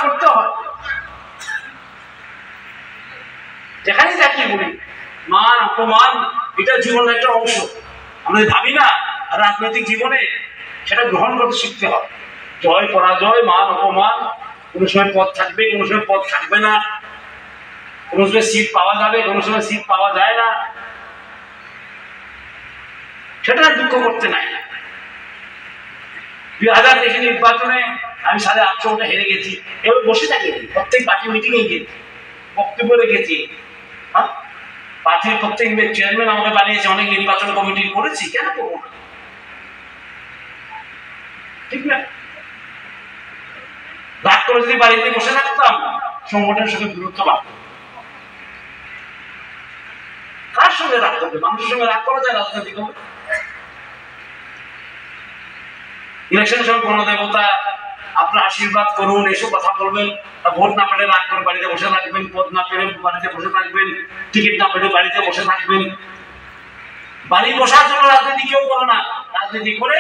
করতে হয়। যেখানেই চাকরি করি মান অপমান এটা জীবনের একটা অংশ। আমরা ভাবি না রাজনৈতিক জীবনে সেটা গ্রহণ করতে শিখতে হয়। জয় পরাজয় মান অপমান, কোনো সময় পদ থাকবে কোনো সময় পদ থাকবে না, কোনো সময় সিট পাওয়া যাবে কোনো সময় সিট পাওয়া যায় না, সেটা দুঃখ করতে নাই। 2023 নির্বাচনে আমি 850 ভোটে হেরে গেছি, এবার বসে থাকি প্রত্যেক পার্টি মিটিংয়ে গেছি, বক্তব্য রেখেছি। পার্টির প্রত্যেক চেয়ারম্যান আমাকে বানিয়েছে, অনেক নির্বাচন কমিটি করেছি, কেন করবো না? ঠিক না? রাগ করে যদি বাড়িতে বসে থাকতাম সংগঠনের সঙ্গে দূরত্ব বাড়ত। কার সঙ্গে রাগ করবে? মানুষের সঙ্গে রাগ করা যায় রাজনৈতিক হবে? ইলেকশনের সময় কোনো দেবতা আপনার আশীর্বাদ করুন এসব কথা বলবেন, ভোট না পেলে রাগ করে বাড়িতে বসে থাকবেন, পদ না পেলে বাড়িতে বসে থাকবেন, টিকিট না পেলে বাড়িতে বসে থাকবেন। বাড়ি বসার জন্য রাজনীতি কেউ করে না। রাজনীতি করে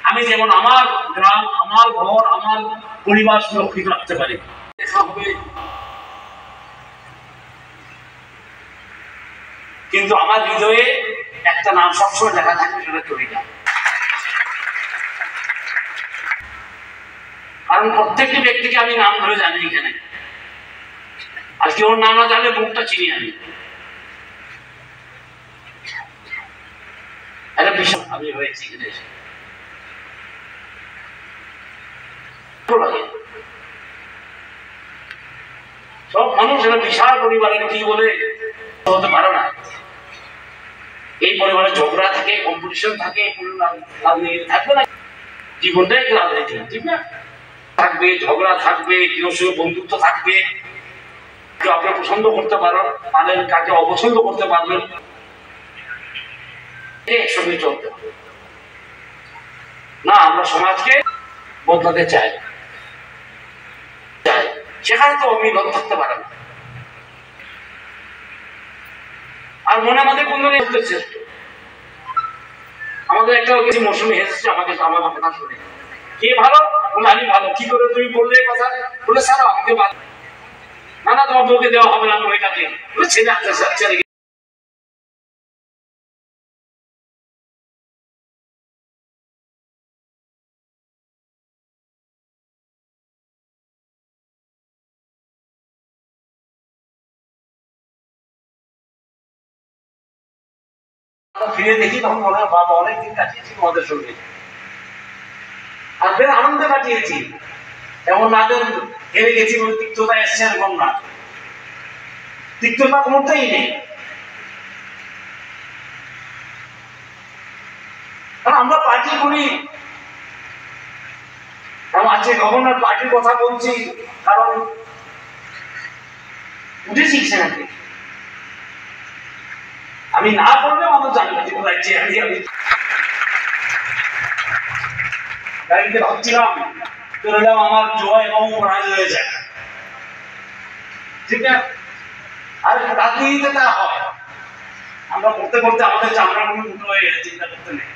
আমি যেমন আমার গ্রাম আমার ঘর আমার পরিবার সুরক্ষিত রাখতে পারি। দেখা হবে, কিন্তু আমার হৃদয়ে একটা নাম সবসময় দেখা থাকবে, সেটা তরিকা। কারণ প্রত্যেকটি ব্যক্তিকে আমি নাম ধরে জানি এখানে, আর কেউ নাম না জানলে মুখটা চিনি আমি। একটা বিষয় আমি হয়েছি এখানে এসে সব মানুষ একটা বিশাল পরিবারের কি বলে হতে পারে না। এই পরিবারে ঝগড়া থাকে, কম্পিটিশন থাকে, রাজনীতি থাকবে না। জীবনটাই রাজনীতি, ঠিক না? থাকবে ঝগড়া থাকবে, কেউ সঙ্গে বন্ধুত্ব থাকবে, কেউ আপনি পছন্দ করতে পারেন পারেন, কাকে অপছন্দ করতে পারবেন, একসঙ্গে চলতে হবে না। আমরা সমাজকে বদলাতে চাই, সেখানে তো অমিল থাকতে পারে না। আর মনে আমাদের কোন শ্রেষ্ঠ আমাদের একটা কিছু মৌসুমি হেসেছে আমাকে, আমার কথা শুনে কে ভালো বলে আমি ভালো, কি করে তুমি বললে কথা বলে স্যার আমাকে না না তোমার বউকে দেওয়া হবে না, ওইটাকে ছেলে আছে ছেলে ফিরে দেখি তখন মনে হয় বাবা অনেকদিন কাটিয়েছি তোমাদের সঙ্গে, আর বেশ আনন্দে কাটিয়েছি। এমন না যে হেরে গেছি বলে তিক্ততা এসছে, এরকম না, তিক্ততা কোনোটাই নেই। কারণ আমরা পার্টি করি, আজকে গভর্নর পার্টির কথা বলছি, কারণ উঠেছি সেখানে আমি না বললে মানুষ জানবে যে কোথায় চেয়ারি আমি গাড়িতে ভাবছিলাম করলাম আমার জয় এবং পরাজয় হয়ে যায়, ঠিক না? আর রাজনীতিতে তা হয়, আমরা করতে করতে আমাদের চামড়া মুঠো হয়ে গেছে, চিন্তা করতে নেই।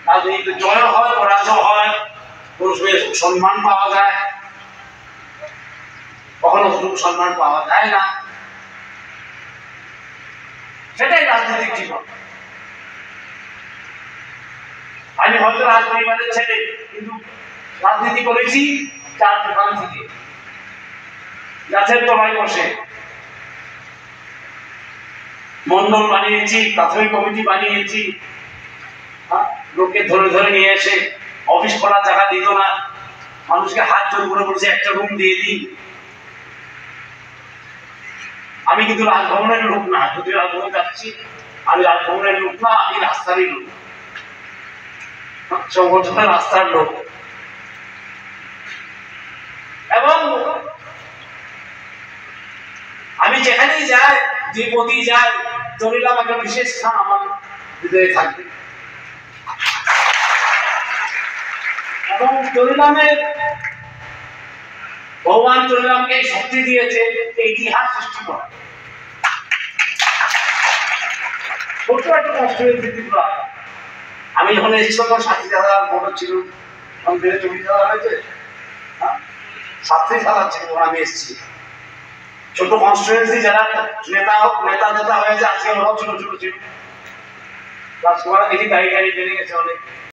রাজনীতিতে জয় হয় পরাজয় হয়, সম্মান পাওয়া যায়, কখনো সম্মান পাওয়া যায় না, সেটাই রাজনৈতিক জীবন। আমি হয়তো রাজপরিবারের ছেলে, কিন্তু রাজনীতি করেছি 4 দোকান থেকে, গাছের তলায় বসে মন্ডল বানিয়েছি, প্রাথমিক কমিটি বানিয়েছি, লোককে ধরে ধরে নিয়ে এসে অফিস করার জায়গা দিত না, মানুষকে হাত জোর করে বলছে একটা রুম দিয়ে দিন। আমি কিন্তু রাজভবনের লোক না, যদি রাজভবন যাচ্ছি আমি রাজভবনের লোক না, আমি রাস্তারই লোক, সংগঠনের রাস্তার লোক। এবং আমি যেখানেই যাই, যে পথেই যাই, চলিলাম একটা বিশেষ স্থান আমার হৃদয়ে থাকবে। এবং চলিলামের ভগবান চলিলামকে শক্তি দিয়েছে ইতিহাস সৃষ্টি করা। ছোট্ট একটা কষ্ট হয়েছে ত্রিপুরা। আমি যখন এসেছি তখন 60,000 ভোটার ছিল, এখন বেড়ে চুরি দেওয়া হয়েছে, হ্যাঁ শাস্তি চালাচ্ছে, ওরা আমি এসেছি ছোট কনস্টিটুয়েন্সি যারা নেতা হয়েছে আজকে ওরাও ছোট ছোট ছিল, প্লাস ওরা দেখি গাড়ি বেড়ে গেছে অনেক।